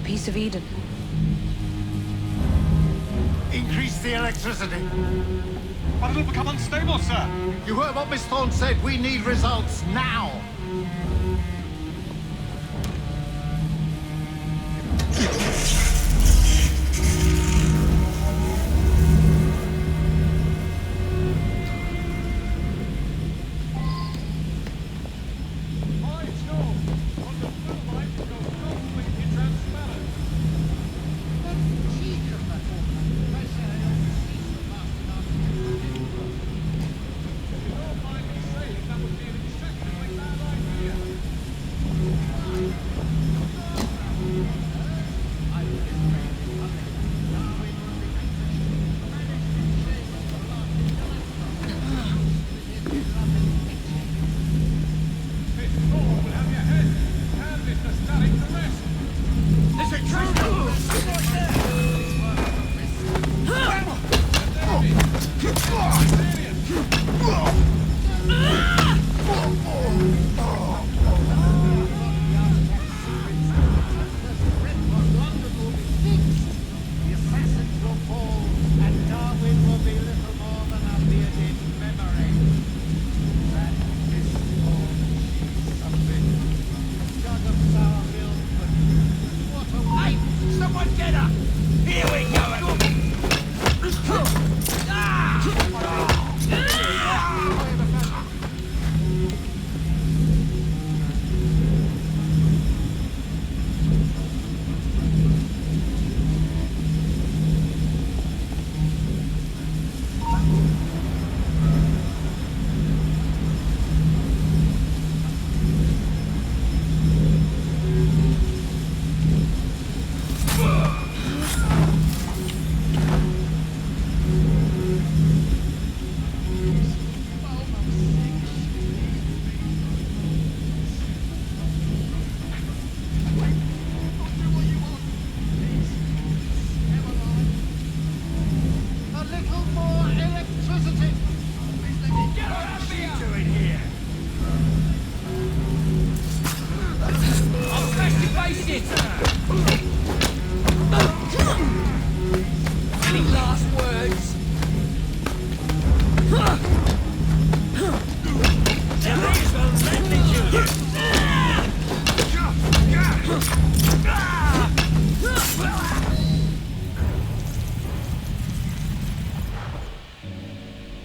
Piece of Eden. Increase the electricity. But it'll become unstable, sir. You heard what Miss Thorne said. We need results now.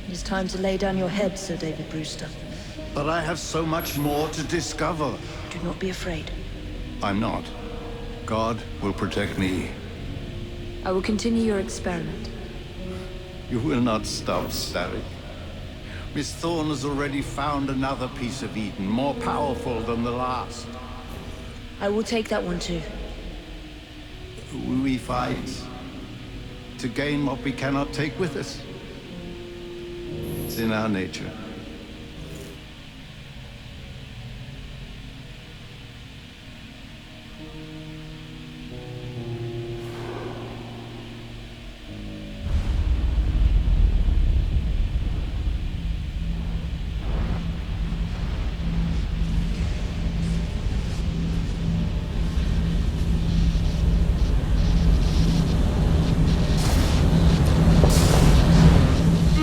It is time to lay down your head, Sir David Brewster. But I have so much more to discover. Do not be afraid. I'm not. God will protect me. I will continue your experiment. You will not stop, Starrick. Miss Thorne has already found another piece of Eden, more powerful than the last. I will take that one too. We fight to gain what we cannot take with us. It's in our nature.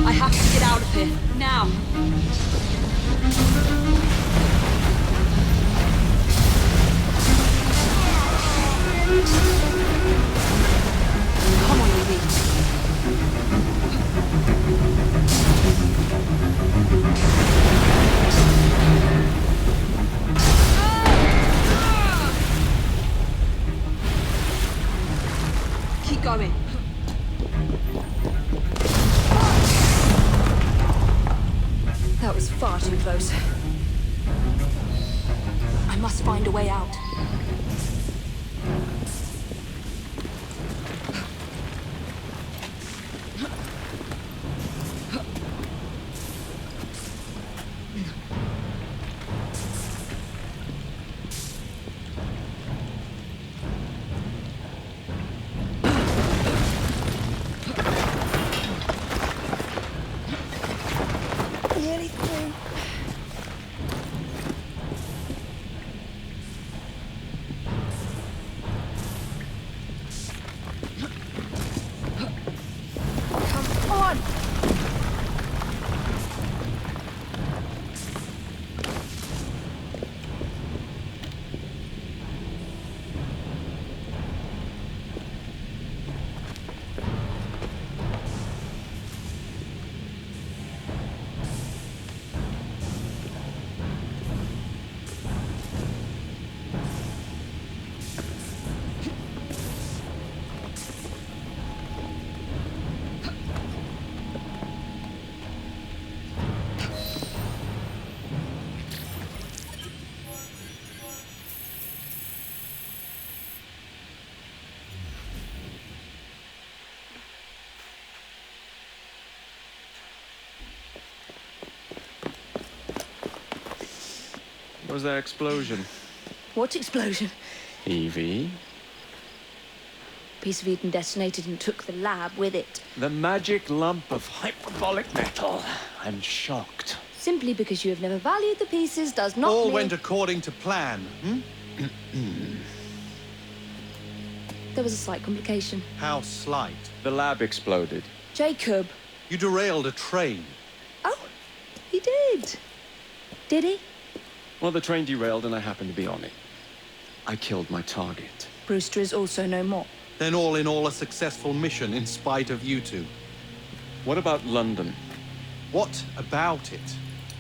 I have to get out of here, now. Come on, Evie. Keep going. That was far too close. I must find a way out. Nearly through. Come on! What was that explosion? What explosion? Evie? Piece of Eden detonated and took the lab with it. The magic lump of hyperbolic metal. I'm shocked. Simply because you have never valued the pieces does not All mean... went according to plan, There was a slight complication. How slight. The lab exploded. Jacob. You derailed a train. Oh, he did. Did he? Well, the train derailed and I happened to be on it. I killed my target. Brewster is also no more. Then all in all a successful mission in spite of you two. What about London? What about it?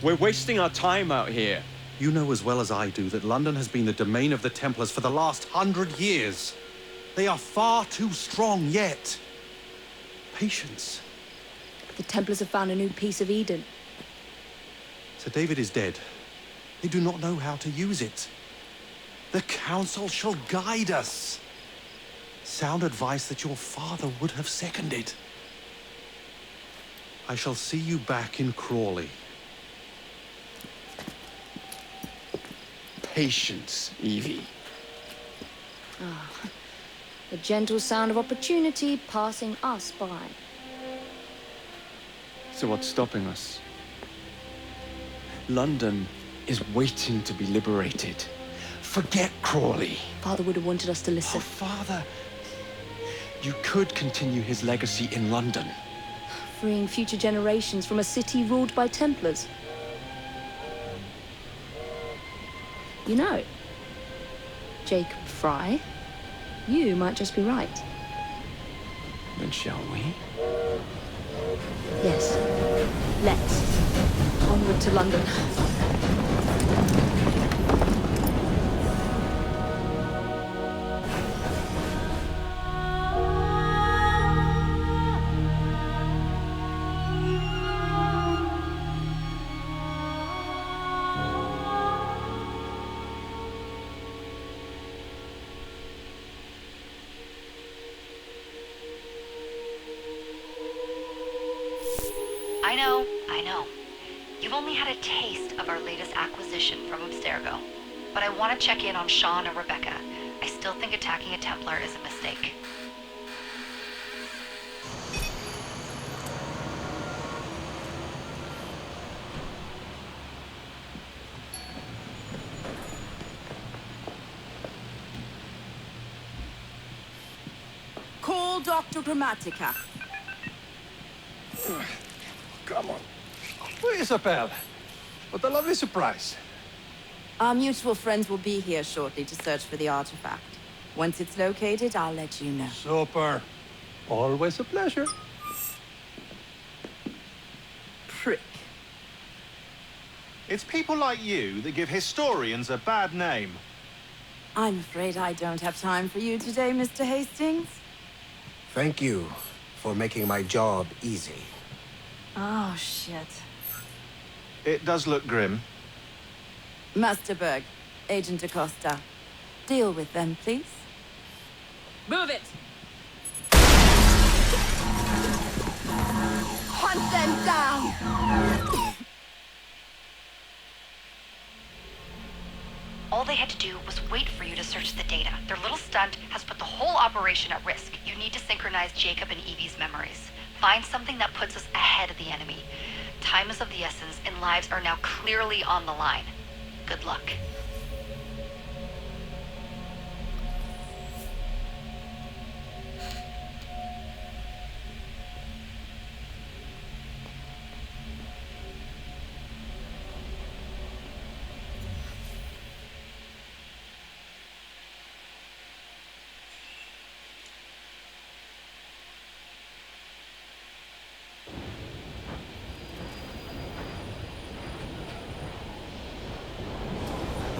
We're wasting our time out here. You know as well as I do that London has been the domain of the Templars for the last 100 years. They are far too strong yet. Patience. The Templars have found a new piece of Eden. Sir David is dead. They do not know how to use it. The Council shall guide us. Sound advice that your father would have seconded. I shall see you back in Crawley. Patience, Evie. The gentle sound of opportunity passing us by. So what's stopping us? London is waiting to be liberated. Forget Crawley. Father would have wanted us to Oh, listen. Father. You could continue his legacy in London. Freeing future generations from a city ruled by Templars. You know, Jacob Fry, you might just be right. Then shall we? Yes. Let's. Onward to London. I know. You've only had a taste of our latest acquisition from Abstergo. But I want to check in on Sean and Rebecca. I still think attacking a Templar is a mistake. Call Dr. Grammatica. Come on. Oh, Isabel. What a lovely surprise. Our mutual friends will be here shortly to search for the artifact. Once it's located, I'll let you know. Super. Always a pleasure. Prick. It's people like you that give historians a bad name. I'm afraid I don't have time for you today, Mr. Hastings. Thank you for making my job easy. Oh, shit. It does look grim. Master Berg, Agent Acosta. Deal with them, please. Move it! Hunt them down! All they had to do was wait for you to search the data. Their little stunt has put the whole operation at risk. You need to synchronize Jacob and Evie's memories. Find something that puts us ahead of the enemy. Time is of the essence, and lives are now clearly on the line. Good luck.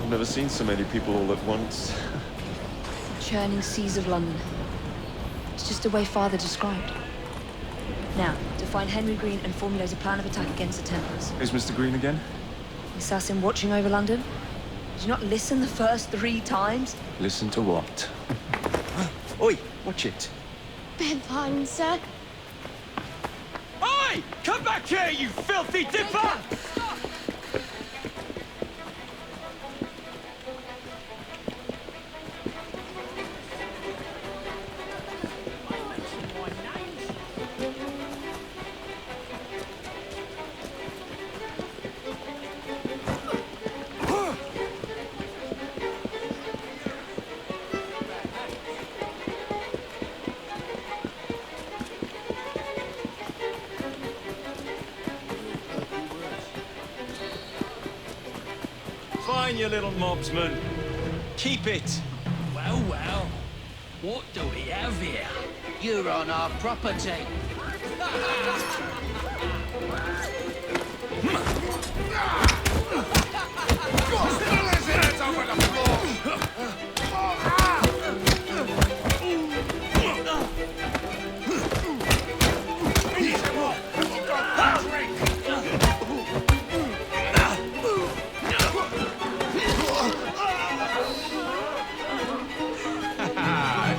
I've never seen so many people all at once. Churning seas of London. It's just the way Father described. Now, to find Henry Green and formulate a plan of attack against the Templars. Who's Mr. Green again? The assassin watching over London? Did you not listen the first 3 times? Listen to what? Oi, watch it. Beg pardon, sir. Oi! Come back here, you filthy dipper! Fine, you little mobsman. Keep it. Well, well. What do we have here? You're on our property.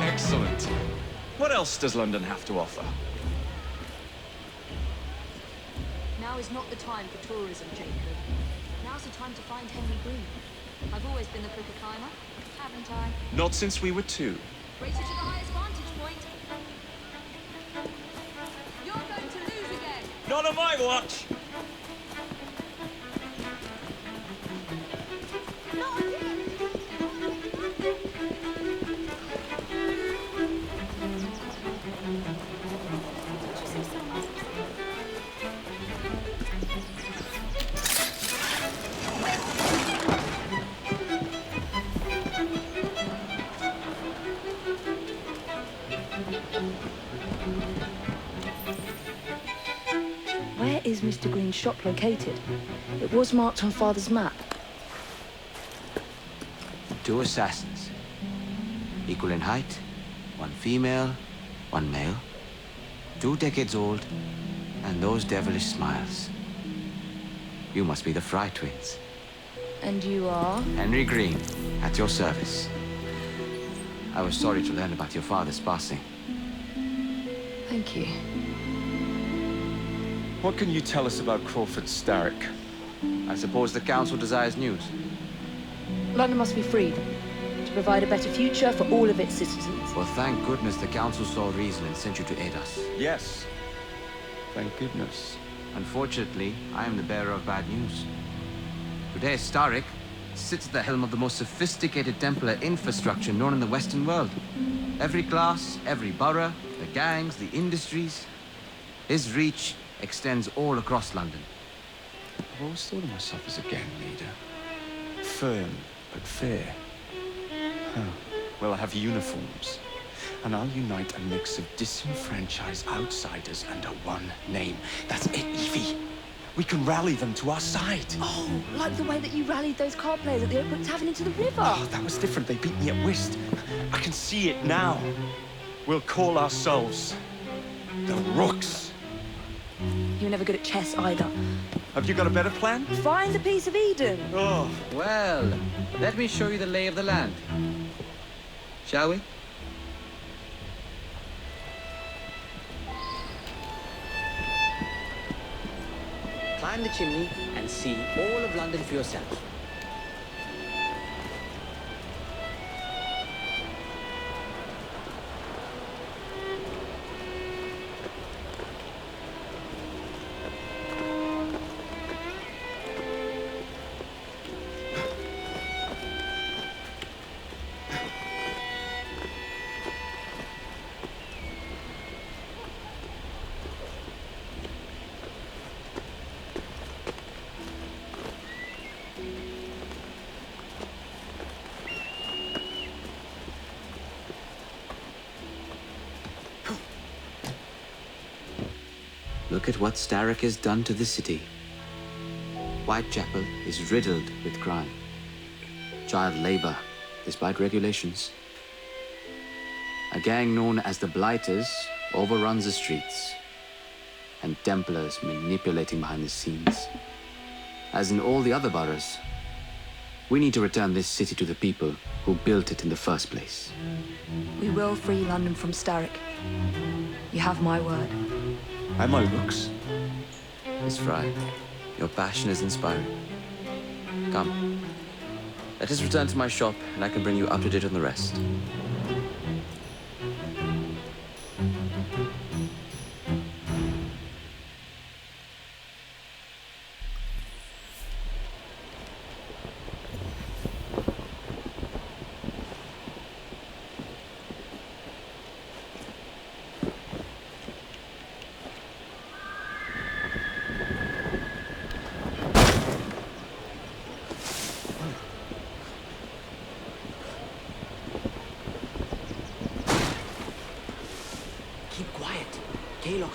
Excellent. What else does London have to offer? Now is not the time for tourism, Jacob. Now's the time to find Henry Green. I've always been the quicker climber, haven't I? Not since we were 2. Race you to the highest vantage point. You're going to lose again. Not on my watch. Not again. Where is Mr. Green's shop located? It was marked on Father's map. 2 assassins. Equal in height. 1 female, 1 male. 2 decades old. And those devilish smiles. You must be the Fry twins. And you are? Henry Green, at your service. I was sorry to learn about your father's passing. Thank you. What can you tell us about Crawford Starrick? I suppose the Council desires news. London must be freed to provide a better future for all of its citizens. Well, thank goodness the Council saw reason and sent you to aid us. Yes. Thank goodness. Unfortunately, I am the bearer of bad news. Today, Starrick sits at the helm of the most sophisticated Templar infrastructure known in the Western world. Every class, every borough, the gangs, the industries. His reach extends all across London. I've always thought of myself as a gang leader. Firm, but fair. Huh. Well, I have uniforms. And I'll unite a mix of disenfranchised outsiders under one name. That's it, Evie. We can rally them to our side. Oh, like the way that you rallied those card players at the Oakwood Tavern into the river. Oh, that was different. They beat me at whist. I can see it now. We'll call ourselves the Rooks. You're never good at chess either. Have you got a better plan? Find the piece of Eden. Oh. Well, let me show you the lay of the land. Shall we? Climb the chimney and see all of London for yourself. Look at what Starrick has done to the city. Whitechapel is riddled with crime. Child labor, despite regulations. A gang known as the Blighters overruns the streets. And Templars manipulating behind the scenes. As in all the other boroughs, we need to return this city to the people who built it in the first place. We will free London from Starrick. You have my word. And my Rooks. Miss Fry, your passion is inspiring. Come, let us return to my shop, and I can bring you up to date on the rest.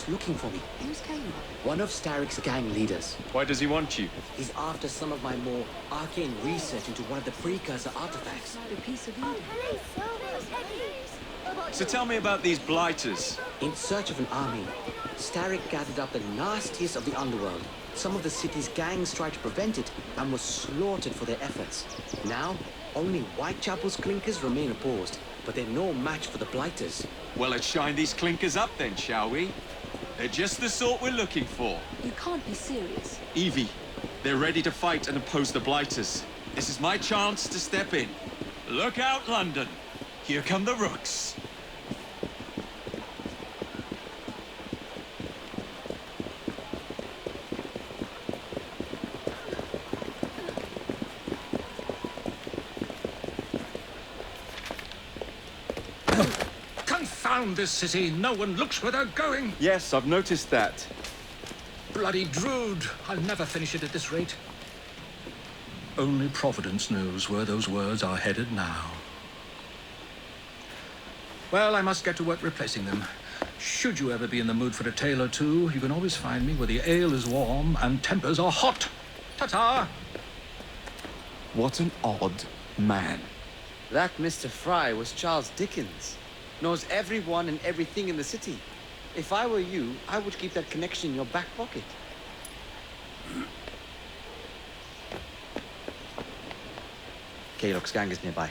Looking for me. Who's Caleb? One of Starrick's gang leaders. Why does he want you? He's after some of my more arcane research into one of the precursor artifacts. A piece of Eden. So tell me about these Blighters. In search of an army, Starrick gathered up the nastiest of the underworld. Some of the city's gangs tried to prevent it and were slaughtered for their efforts. Now, only Whitechapel's clinkers remain opposed, but they're no match for the Blighters. Well, let's shine these clinkers up then, shall we? They're just the sort we're looking for. You can't be serious. Evie, they're ready to fight and oppose the Blighters. This is my chance to step in. Look out, London. Here come the Rooks. Confound this city. No one looks where they're going. Yes, I've noticed that. Bloody Drood. I'll never finish it at this rate. Only Providence knows where those words are headed now. Well, I must get to work replacing them. Should you ever be in the mood for a tale or two, you can always find me where the ale is warm and tempers are hot. Ta-ta! What an odd man. That Mr. Fry was Charles Dickens. Knows everyone and everything in the city. If I were you, I would keep that connection in your back pocket. Kaylock's gang is nearby.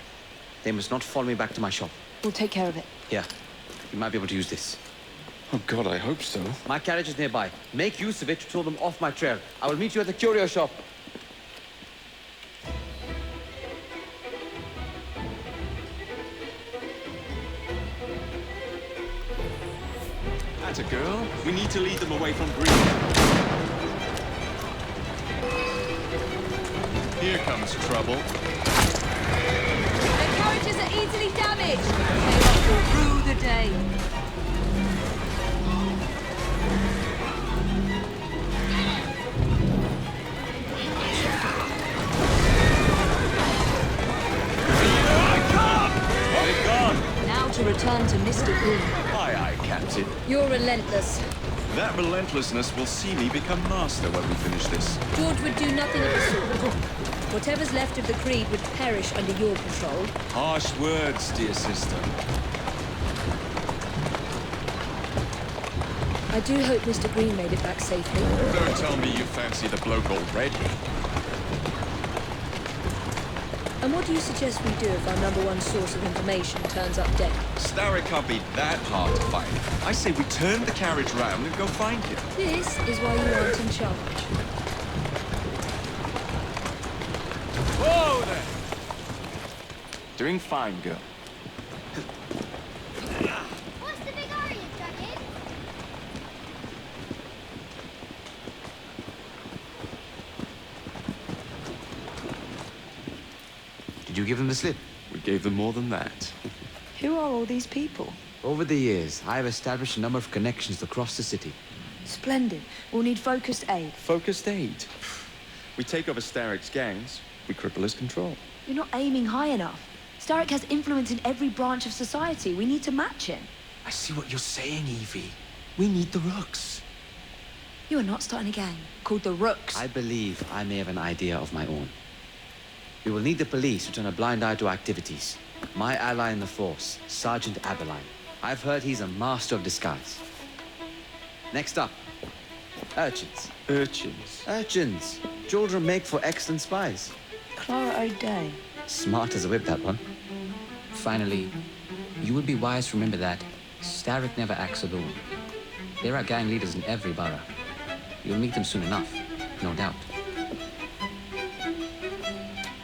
They must not follow me back to my shop. We'll take care of it. Here, you might be able to use this. Oh, God, I hope so. My carriage is nearby. Make use of it to throw them off my trail. I will meet you at the curio shop. That's a girl. We need to lead them away from Green. Here comes trouble. The carriages are easily damaged. Chaos will rule the day. They're gone. Now to return to Mr. Green. Aye, aye, Captain. You're relentless. That relentlessness will see me become master when we finish this. George would do nothing of the sort. Whatever's left of the Creed would perish under your control. Harsh words, dear sister. I do hope Mr. Green made it back safely. Don't tell me you fancy the bloke already. And what do you suggest we do if our #1 source of information turns up dead? Starrick can't be that hard to find. I say we turn the carriage round and go find him. This is why you aren't in charge. Whoa there! Doing fine, girl. What's the big argument, Dragon? Did you give them the slip? We gave them more than that. Who are all these people? Over the years, I have established a number of connections across the city. Splendid. We'll need focused aid. Focused aid. We take over Starrick's gangs, we cripple his control. You're not aiming high enough. Starrick has influence in every branch of society. We need to match him. I see what you're saying, Evie. We need the Rooks. You are not starting a gang called the Rooks. I believe I may have an idea of my own. We will need the police to turn a blind eye to activities. My ally in the force, Sergeant Aberline. I've heard he's a master of disguise. Next up, urchins. Urchins? Urchins. Children make for excellent spies. Clara O'Day. Smart as a whip, that one. Finally, you would be wise to remember that Starrick never acts alone. There are gang leaders in every borough. You'll meet them soon enough, no doubt.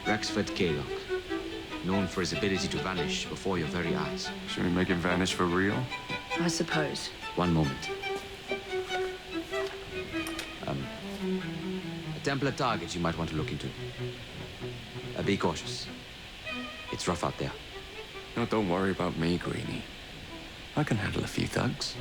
Rexford Kaylock, known for his ability to vanish before your very eyes. Should we make him vanish for real? I suppose. One moment. A Templar target you might want to look into. Be cautious. It's rough out there. No, don't worry about me, Greenie. I can handle a few thugs.